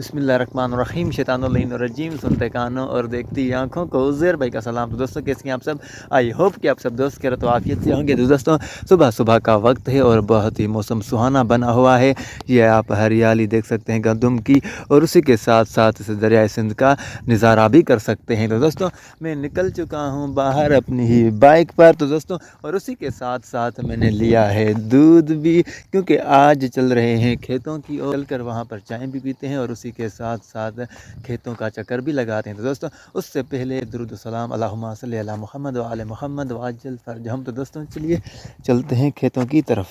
बिस्मिल्लाहिर्रहमानिर्रहीम शैतानुर्रजीम सुनते कानों और देखती आँखों को उज़ैर भाई का सलाम। तो दोस्तों कैसे हैं आप सब। आई होप कि आप सब दोस्त कह रहे तो आफियत से होंगे। तो दोस्तों सुबह सुबह का वक्त है और बहुत ही मौसम सुहाना बना हुआ है। ये आप हरियाली देख सकते हैं गंदम की, और उसी के साथ साथ इस दरियाए सिंध का नज़ारा भी कर सकते हैं। तो दोस्तों मैं निकल चुका हूँ बाहर अपनी ही बाइक पर। तो दोस्तों और उसी के साथ साथ मैंने लिया है दूध भी, क्योंकि आज चल रहे हैं खेतों की ओर। चलकर वहाँ पर चाय भी पीते हैं और उसी के साथ साथ खेतों का चक्कर भी लगाते हैं। तो दोस्तों उससे पहले दुरूद सलाम अल्लाहुम्मा सल्ली अला मुहम्मद व आले मुहम्मद वाजल फरजहम। तो दोस्तों चलिए चलते हैं खेतों की तरफ।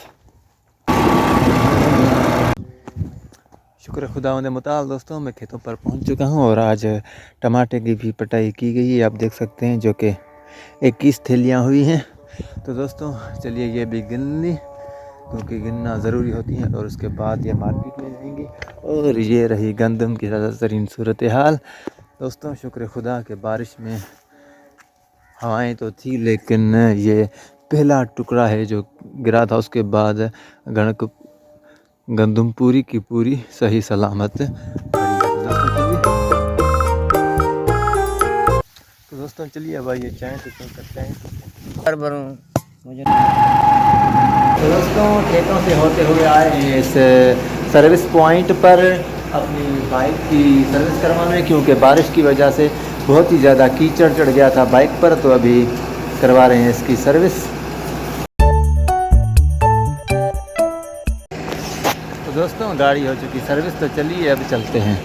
शुक्र खुदावंद मुताल। दोस्तों मैं खेतों पर पहुंच चुका हूं और आज टमाटर की भी पटाई की गई है। आप देख सकते हैं जो कि 21 थैलियाँ हुई हैं। तो दोस्तों चलिए ये भी गिन ली, क्योंकि गिनना ज़रूरी होती है और उसके बाद ये मार्केट में जाएंगे। और ये रही गंदम की ज़्यादातरीन सूरत हाल। दोस्तों शुक्र खुदा के बारिश में हवाएं तो थी, लेकिन ये पहला टुकड़ा है जो गिरा था। उसके बाद गणक गंदम पूरी की पूरी सही सलामत तो दोस्तों चलिए भाई ये चाय तो चल सकते हैं। तो दोस्तों खेतों से होते हुए आए हैं इस सर्विस पॉइंट पर अपनी बाइक की सर्विस करवाने, क्योंकि बारिश की वजह से बहुत ही ज़्यादा कीचड़ चढ़ गया था बाइक पर। तो अभी करवा रहे हैं इसकी सर्विस। तो दोस्तों गाड़ी हो चुकी सर्विस, तो चलिए अब चलते हैं।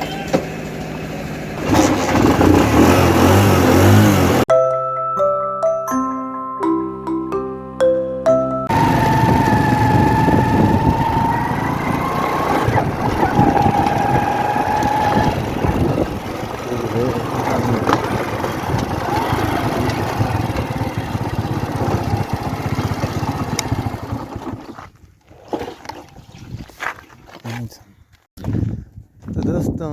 तो दोस्तों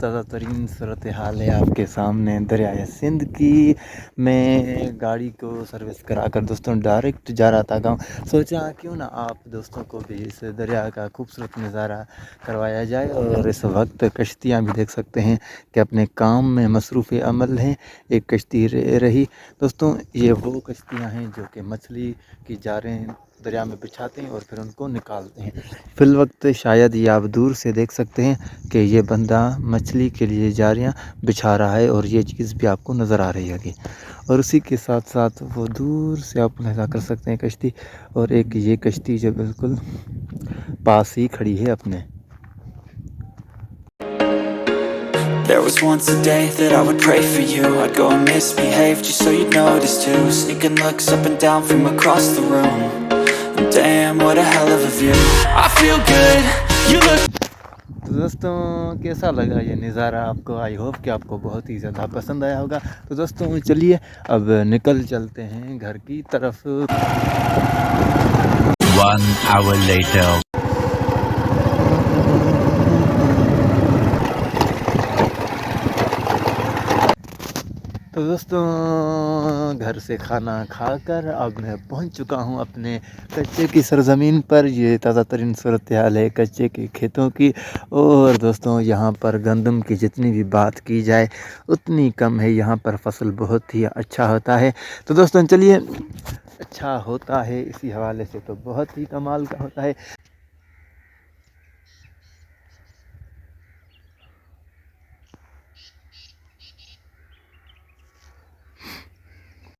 ताज़ा तरीन सूरत हाल है आपके सामने दरियाए सिंध की। मैं गाड़ी को सर्विस करा कर दोस्तों डायरेक्ट जा रहा था गाँव। सोचा क्यों ना आप दोस्तों को भी इस दरिया का खूबसूरत नज़ारा करवाया जाए। और इस वक्त कश्तियाँ भी देख सकते हैं कि अपने काम में मसरूफ़ अमल हैं। एक कश्ती रही दोस्तों, ये वो कश्तियाँ हैं जो कि मछली की जारें दरिया में बिछाते हैं और फिर उनको निकालते हैं। फिल वक्त शायद ये आप दूर से देख सकते हैं कि ये बंदा मछली के लिए जारियाँ बिछा रहा है, और ये चीज़ भी आपको नज़र आ रही होगी। और उसी के साथ साथ वो दूर से आप मुलाहिज़ा कर सकते हैं कश्ती, और एक ये कश्ती जो बिल्कुल पास ही खड़ी है अपने। There was once a day that I would pray for you. I'd go and misbehave just so you'd notice too. Sneaking looks up and down from across the room. And damn, what a hell of a view. I feel good, you look. तो दोस्तों कैसा लगा ये नज़ारा आपको। I hope कि आपको बहुत ही ज़्यादा पसंद आया होगा। तो दोस्तों चलिए अब निकल चलते हैं घर की तरफ। 1 hour later. तो दोस्तों घर से खाना खाकर अब मैं पहुंच चुका हूं अपने कच्चे की सरज़मीन पर। ये ताज़ा तरीन सूरत हाल है कच्चे के खेतों की। और दोस्तों यहाँ पर गंदम की जितनी भी बात की जाए उतनी कम है। यहाँ पर फसल बहुत ही अच्छा होता है। तो दोस्तों चलिए, अच्छा होता है इसी हवाले से तो बहुत ही कमाल का होता है।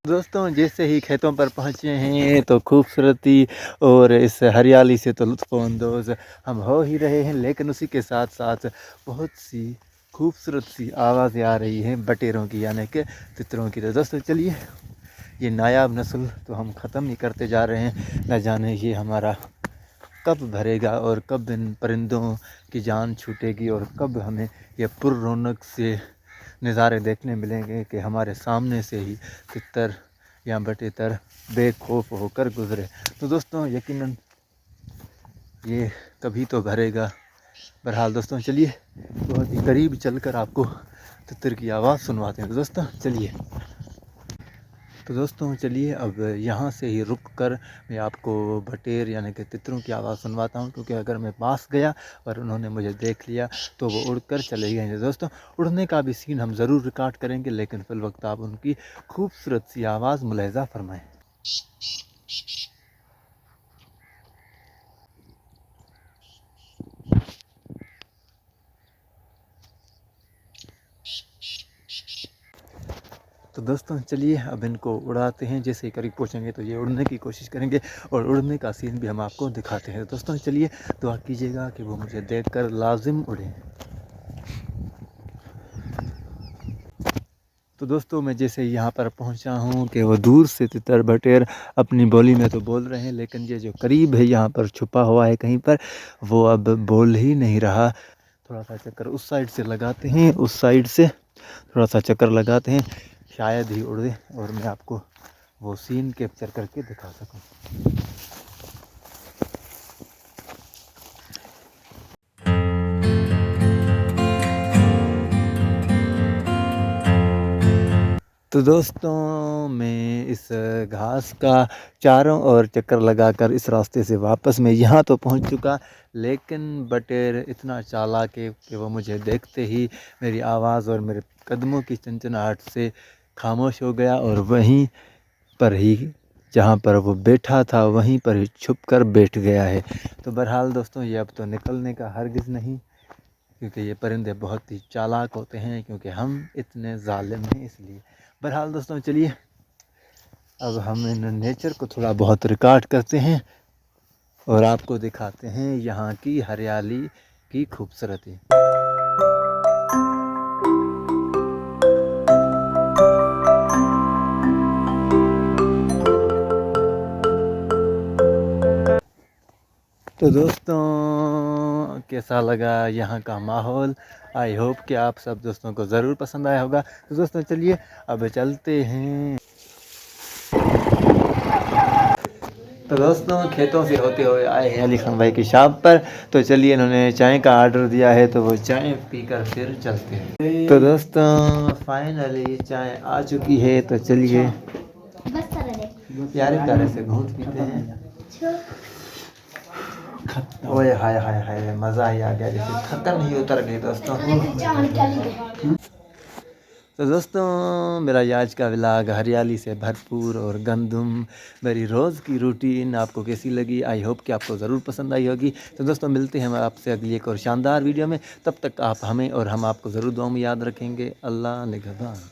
दोस्तों जैसे ही खेतों पर पहुँचे हैं तो खूबसूरती और इस हरियाली से तो लुत्फ़अंदोज़ हम हो ही रहे हैं, लेकिन उसी के साथ साथ बहुत सी खूबसूरत सी आवाज़ें आ रही हैं बटेरों की, यानी कि तितरों की। तो दोस्तों चलिए ये नायाब नस्ल तो हम ख़त्म ही करते जा रहे हैं। न जाने ये हमारा कब भरेगा और कब इन परिंदों की जान छूटेगी और कब हमें ये पुररौनक से नज़ारे देखने मिलेंगे कि हमारे सामने से ही तितर या बटेतर बेखौफ होकर गुज़रे। तो दोस्तों यकीनन ये कभी तो भरेगा। बहरहाल दोस्तों चलिए बहुत ही करीब चलकर आपको तितर की आवाज़ सुनवाते हैं। तो दोस्तों चलिए। तो दोस्तों चलिए अब यहाँ से ही रुक कर मैं आपको बटेर यानी कि तितरों की आवाज़ सुनवाता हूँ, क्योंकि अगर मैं पास गया और उन्होंने मुझे देख लिया तो वो उड़कर चले गए। दोस्तों उड़ने का भी सीन हम ज़रूर रिकॉर्ड करेंगे, लेकिन फिल वक्त आप उनकी खूबसूरत सी आवाज़ मुलाहिज़ा फरमाएँ। तो दोस्तों चलिए अब इनको उड़ाते हैं। जैसे ही करीब पहुंचेंगे तो ये उड़ने की कोशिश करेंगे और उड़ने का सीन भी हम आपको दिखाते हैं। दोस्तों चलिए दुआ कीजिएगा कि वो मुझे देखकर लाजिम उड़ें। तो दोस्तों मैं जैसे यहाँ पर पहुँचा हूँ कि वो दूर से तितर बटेर अपनी बोली में तो बोल रहे हैं, लेकिन ये जो करीब है यहाँ पर छुपा हुआ है कहीं पर, वो अब बोल ही नहीं रहा। थोड़ा सा चक्कर उस साइड से लगाते हैं, उस साइड से थोड़ा सा चक्कर लगाते हैं, शायद ही उड़े और मैं आपको वो सीन कैप्चर करके दिखा सकूं। तो दोस्तों मैं इस घास का चारों ओर चक्कर लगाकर इस रास्ते से वापस मैं यहाँ तो पहुँच चुका, लेकिन बटेर इतना चालाक है कि वो मुझे देखते ही मेरी आवाज़ और मेरे कदमों की चंचनाहट से खामोश हो गया और वहीं पर ही जहाँ पर वो बैठा था वहीं पर ही छुप कर बैठ गया है। तो बहरहाल दोस्तों ये अब तो निकलने का हरगिज़ नहीं, क्योंकि ये परिंदे बहुत ही चालाक होते हैं, क्योंकि हम इतने ज़ालिम हैं इसलिए। बहरहाल दोस्तों चलिए अब हम इन नेचर को थोड़ा बहुत रिकॉर्ड करते हैं और आपको दिखाते हैं यहाँ की हरियाली की खूबसूरती। तो दोस्तों कैसा लगा यहाँ का माहौल? आई होप कि आप सब दोस्तों को ज़रूर पसंद आया होगा। तो दोस्तों चलिए अब चलते हैं। तो दोस्तों खेतों से होते हुए आए हैं अली खान भाई की शॉप पर। तो चलिए इन्होंने चाय का आर्डर दिया है तो वो चाय पीकर फिर चलते हैं। तो दोस्तों फाइनली चाय आ चुकी है, तो चलिए प्यारे प्यारे से घूंट पीते हैं। ओए हाय हाय हाय मज़ा ही आ गया, जैसे थकन ही उतर गई दोस्तों। तो दोस्तों मेरा आज का व्लॉग हरियाली से भरपूर और गंदम मेरी रोज़ की रूटीन आपको कैसी लगी? आई होप कि आपको ज़रूर पसंद आई होगी। तो दोस्तों मिलते हैं हम आपसे अगली एक और शानदार वीडियो में। तब तक आप हमें और हम आपको ज़रूर दुआ में याद रखेंगे। अल्लाह निगहबान।